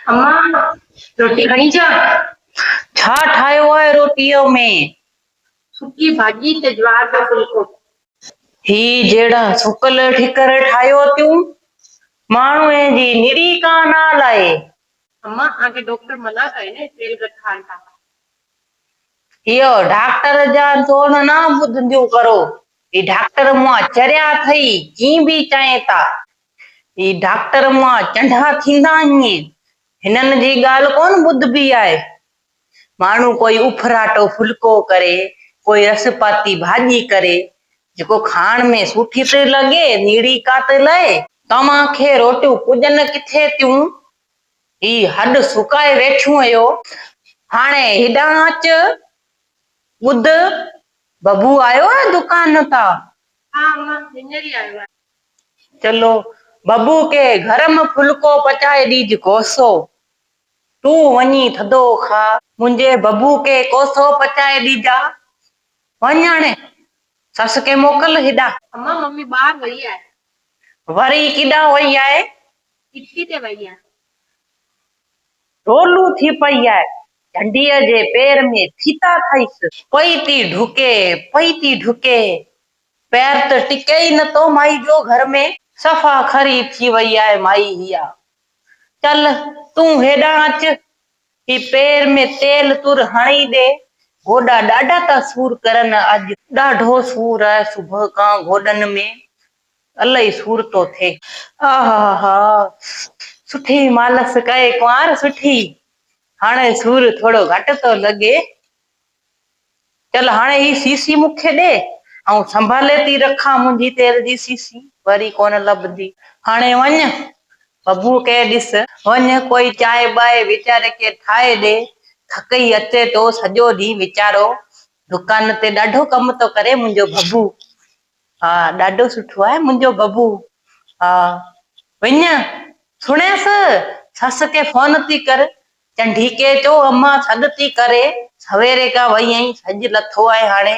अम्मा रोटी खणी जा। छा ठाहियो आहे रोटीअ में? सुकी भाॼी ते ज्वार जो फुल्को। ही जहिड़ा सुकल ठिकर ठाहियो थियूं, माण्हूअ जी निरी कान लाए। अम्मा आगे डॉक्टर मना करे ने तेल घट खाण का। इहो डॉक्टर जा थोड़ ना ॿुधंदियूं करो। ही डॉक्टर मां चरिया थई कीअं बि चाहे था। ही डॉक्टर मां चंडा थींदा आहिनि। हिननि जी ॻाल्हि कोन ॿुधबी आहे। माण्हू कोई उफराटो फुल्को करे, कोई रसपाती भाॼी करे, जेको खाण में सुठी थी लॻे, नीड़ी का थी लहे। तव्हांखे रोटियूं पुॼनि किथे थियूं? ही हॾ सुकाए वेठियूं आहियो। हाणे हेॾां अच, ॿुध, बबू आयो आहे दुकान तां? हाँ अम्मा हींअर ही आयो है। चलो बबू के गरम फुल्को पचाए ॾीज कोसो। तू वञी थधो खा। मुंहिंजे बबू के कोसो पचाए ॾीजा। वञ हाणे सस के मोकल हेॾा। अम्मा मम्मी बाहर वई है। वरी किॾां वई आहे? किटी ते वई है। रोलू थी पई आहे। चंडीअ जे पेर में फीता अथईसि। पई थी ढुके, पैर त टिके ई नथो माई जो घर में। सफ़ा खरी थी वई आहे माई हिया। चल तूं हेॾां अच, ही पेर में तेल तुर हणी दे। गोॾा ॾाढा था सूर करनि अॼु। ॾाढो सूर आहे सुबुह खां गोॾनि में। इलाही सूर थो थिए। आहा सुठी मालस कए कुंवार सुठी। हाणे सूर थोड़ो घटि थो लॻे। चल हाणे ही सीसी मूंखे ॾे, ऐं संभाले थी रखां मुंहिंजी तेल जी सीसी, वरी कोन लभंदी। हाणे वञ बबू के ॾिस, वञ कोई चांहि बाहि वीचारे के ठाहे ॾे। थकई अचे तो सॼो ॾींहुं वीचारो। दुकान ते ॾाढो कम थो करे मुंहिंजो बबू। हा ॾाढो सुठो आहे मुंहिंजो बबू। हा विञ सुणेसि, सस के फोन थी कर। चंडी के चओ अम्मा सॾु थी करे, सवेरे खां वई आहीं, सॼु लथो आहे हाणे।